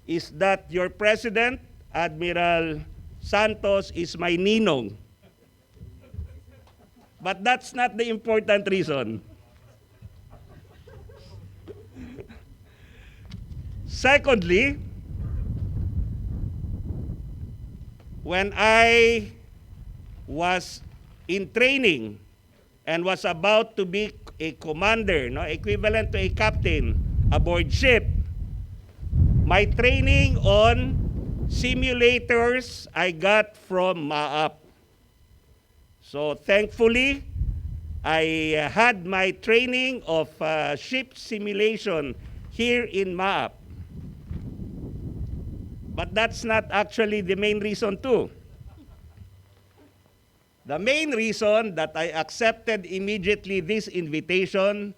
is that your president, Admiral Santos, is my ninong. But that's not the important reason. Secondly, when I was in training and was about to be a commander, no, equivalent to a captain aboard ship, my training on simulators I got from MAAP. So thankfully, I had my training of ship simulation here in MAAP. But that's not actually the main reason too. The main reason that I accepted immediately this invitation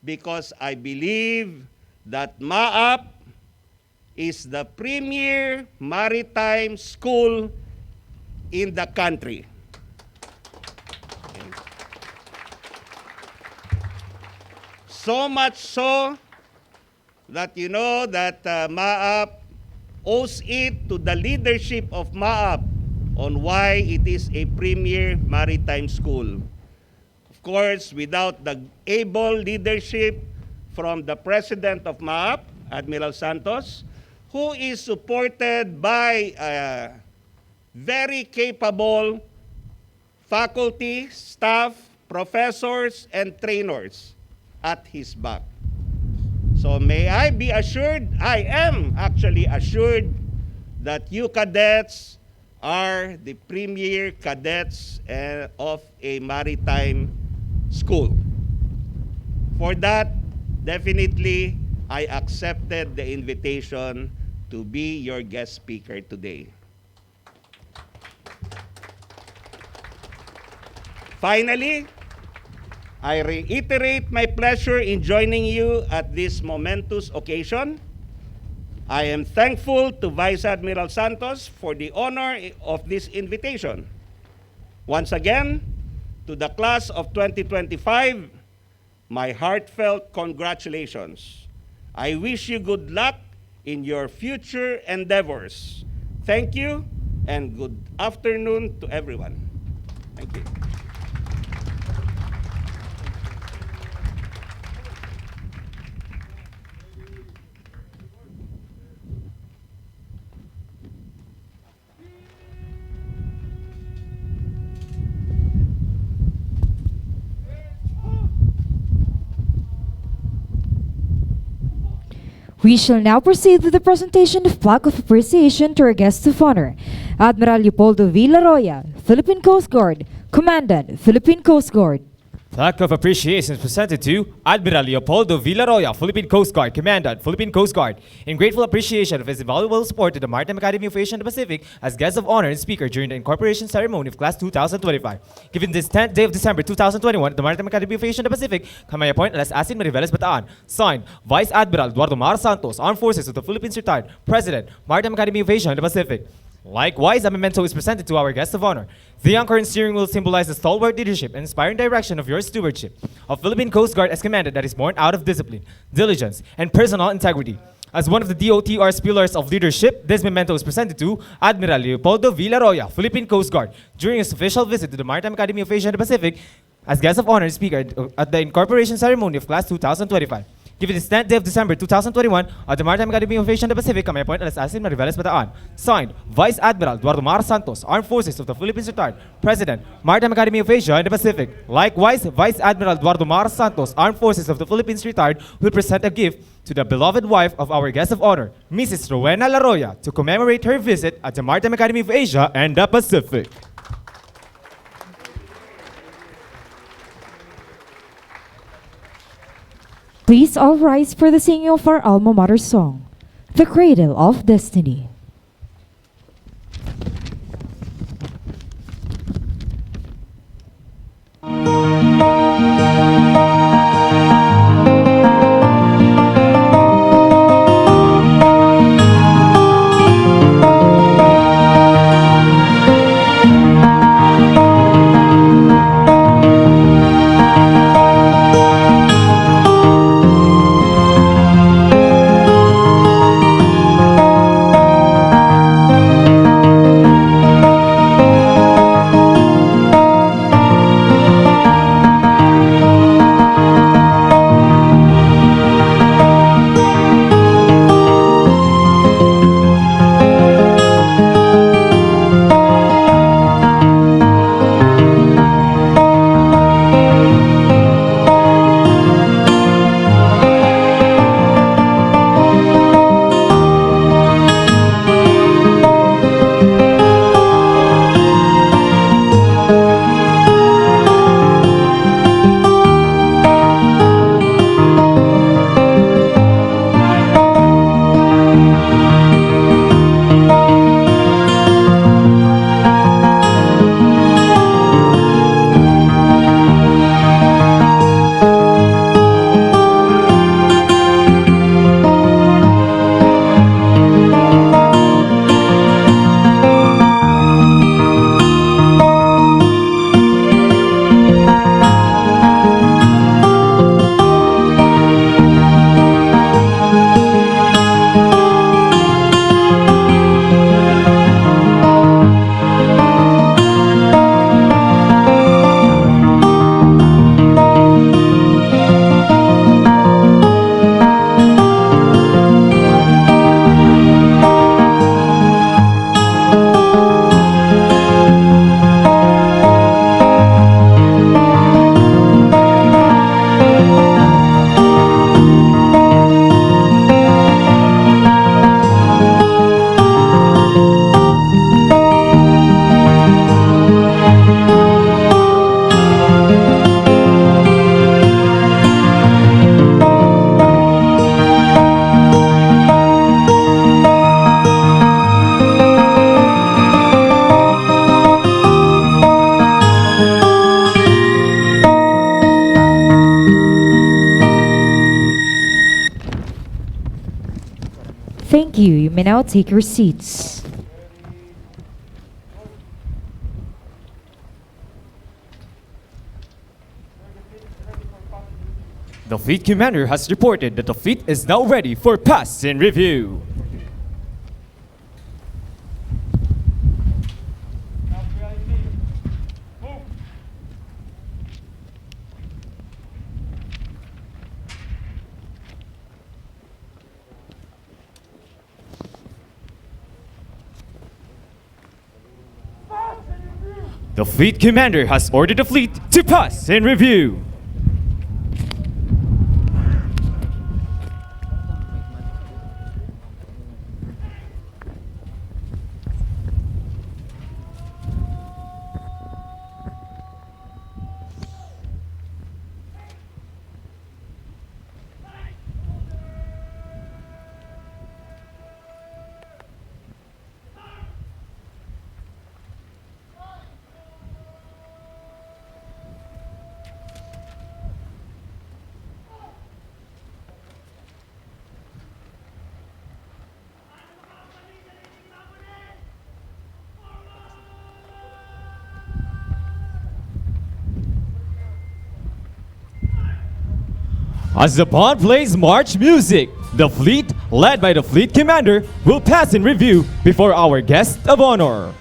because I believe that MAAP is the premier maritime school in the country. Okay. So much so that you know that MAAP owes it to the leadership of MAAP on why it is a premier maritime school. Of course, without the able leadership from the president of MAAP, Admiral Santos, who is supported by very capable faculty, staff, professors, and trainers at his back. So may I be assured, I am actually assured that you cadets are the premier cadets of a maritime school. For that, definitely, I accepted the invitation to be your guest speaker today. Finally, I reiterate my pleasure in joining you at this momentous occasion. I am thankful to Vice Admiral Santos for the honor of this invitation. Once again, to the class of 2025, my heartfelt congratulations. I wish you good luck in your future endeavors. Thank you and good afternoon to everyone. Thank you. We shall now proceed with the presentation of plaque of appreciation to our guest of honor, Admiral Leopoldo Villaroya, Philippine Coast Guard, Commandant, Philippine Coast Guard. Plaque of appreciation is presented to Admiral Leopoldo Villaroya, Philippine Coast Guard, Commandant, Philippine Coast Guard, in grateful appreciation of his invaluable support to the Maritime Academy of Asia and the Pacific as guest of honor and speaker during the Incorporation ceremony of Class 2025. Given this 10th day of December 2021 at the Maritime Academy of Asia and the Pacific, can I appoint Alas Asin Mariveles Bataan, signed Vice Admiral Eduardo Mar Santos, Armed Forces of the Philippines retired, President, Maritime Academy of Asia and the Pacific. Likewise, a memento is presented to our guest of honor. The anchor and steering wheel symbolize the stalwart leadership and inspiring direction of your stewardship of Philippine Coast Guard as commanded that is born out of discipline, diligence, and personal integrity. As one of the DOTR's pillars of leadership, this memento is presented to Admiral Leopoldo Villaroya, Philippine Coast Guard, during his official visit to the Maritime Academy of Asia and the Pacific as guest of honor and speaker at the Incorporation ceremony of Class 2025. Given this 10th day of December 2021 at the Maritime Academy of Asia and the Pacific, may appoint Alas Asin Mariveles Bataan. Signed, Vice Admiral Eduardo Mar Santos, Armed Forces of the Philippines retired, President, Maritime Academy of Asia and the Pacific. Likewise, Vice Admiral Eduardo Mar Santos, Armed Forces of the Philippines retired, will present a gift to the beloved wife of our guest of honor, Mrs. Rowena Laroya, to commemorate her visit at the Maritime Academy of Asia and the Pacific. Please all rise for the singing of our alma mater song, The Cradle of Destiny. Thank you. You may now take your seats. The fleet commander has reported that the fleet is now ready for pass and review. The fleet commander has ordered the fleet to pass and review. As the band plays march music, the fleet, led by the fleet commander, will pass in review before our guest of honor.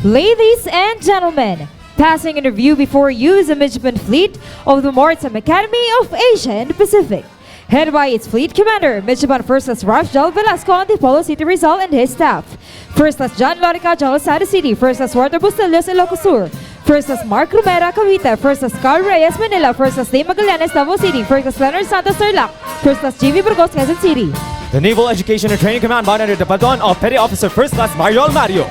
Ladies and gentlemen, passing in review before you is the midshipman fleet of the Maritime Academy of Asia and the Pacific, headed by its fleet commander, Midshipman First Class Ralph Del Velasco, Antipolo City Rizal, and his staff. First Class John Lorica, General Sada City. First Class Walter Bustillos, Ilocos Sur. First Class Mark Romera, Cavite. First Class Carl Reyes, Manila. First Class Dave Magallanes, Davao City. First Class Leonard Santos, Tarlac. First Class JV Burgos, Quezon City. The Naval Education and Training Command bound under the baton of Petty Officer First Class Mario Almario.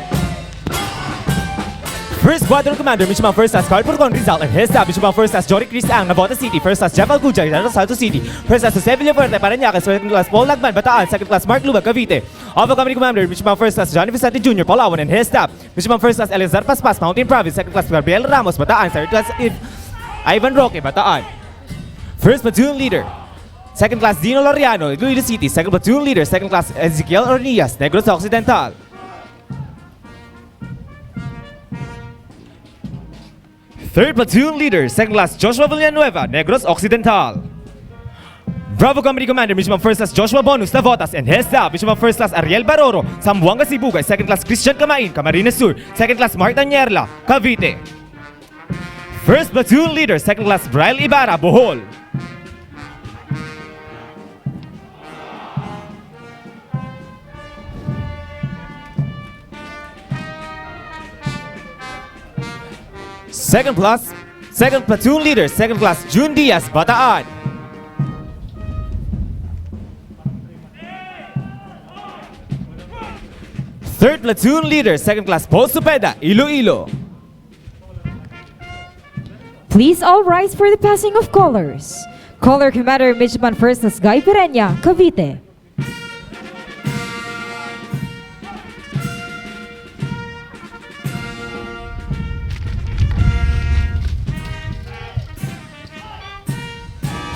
First Squadron Commander, Midshipman First Class Carl Purgon Rizal, and his staff, Midshipman First Class Jory Chris Ang, Navota City. First Class Jeff Alcuja, General Santos City. First Class Jose Villaferte, Parañaque. Second Class Paul Lagman, Bataan. Second Class Mark Lubag, Cavite. Alpha Company Commander, Midshipman First Class Johnny Vicente Jr., Palawan, and his staff. Midshipman First Class Eleazar Paspas, Mountain Province. Second Class Gabriel Ramos, Bataan. Third Class Ivan Roque, Bataan. First Platoon Leader, Second Class Dino Loriano, Iloilo City. Second Platoon Leader, Second Class Ezekiel Ornias, Negros Occidental. Third Platoon Leader, Second Class Joshua Villanueva, Negros Occidental. Bravo Company Commander, Midshipman First Class Joshua Bonus, Navotas, and his staff. Midshipman First Class Ariel Baroro, Zamboanga, Sibugay. Second Class Christian Camain, Camarines Sur. Second Class Mark Daniela, Cavite. First Platoon Leader, Second Class Braille Ibarra, Bohol. Second Platoon Leader, Second Class June Diaz, Bataan. Third Platoon Leader, Second Class Paul Supeda, Iloilo. Please all rise for the passing of colors. Color Commander, Midshipman First Class Guy Pereña, Cavite.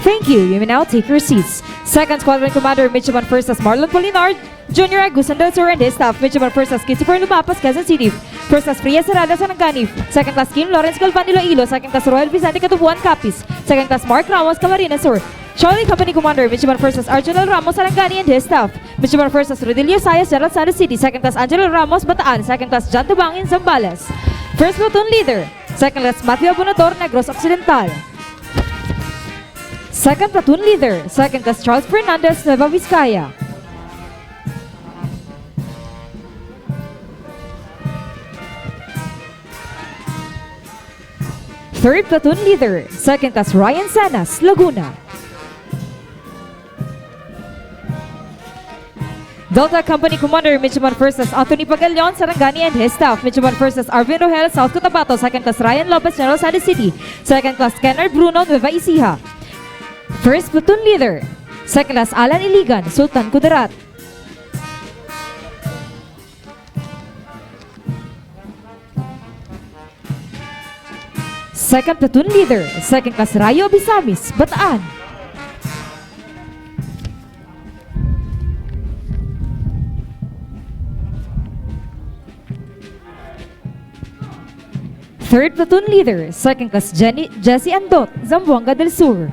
Thank you. You may now take your seats. Second Squadron Commander, Midshipman First Class Marlon Polinard, Junior Agusan del Sur, and his staff. Midshipman First Class Christopher Lumapas, Quezon City. First Class Priya Serrada, Sarangani. Second Class Kim Lawrence Galvan, Iloilo. Second Class Royal Vicente Catubuan, Capiz. Second Class Mark Ramos, Camarines Sur. Charlie Company Commander, Midshipman First Class Archibald Ramos, Sarangani, and his staff. Midshipman First Class Rodilio Sayas, General Sada City. Second Class Angelo Ramos, Bataan. Second Class John Tubangin, Zambales. First Platoon Leader, Second Class Matthew Abonador, Negros Occidental. Second Platoon Leader, Second Class Charles Fernandez, Nueva Vizcaya. Third Platoon Leader, Second Class Ryan Sanas, Laguna. Delta Company Commander, Midshipman First Class Anthony Pagalion, Sarangani, and his staff. Midshipman First Class Arvin Rogel, South Cotabato. Second Class Ryan Lopez, General Sada City. Second Class Kennard Bruno, Nueva Ecija. First Platoon Leader, Second Class Alan Iligan, Sultan Kudarat. Second Platoon Leader, 2nd Class Rayo Abisamis, Bataan. Third Platoon Leader, 2nd Class Jessie Andot, Zamboanga del Sur.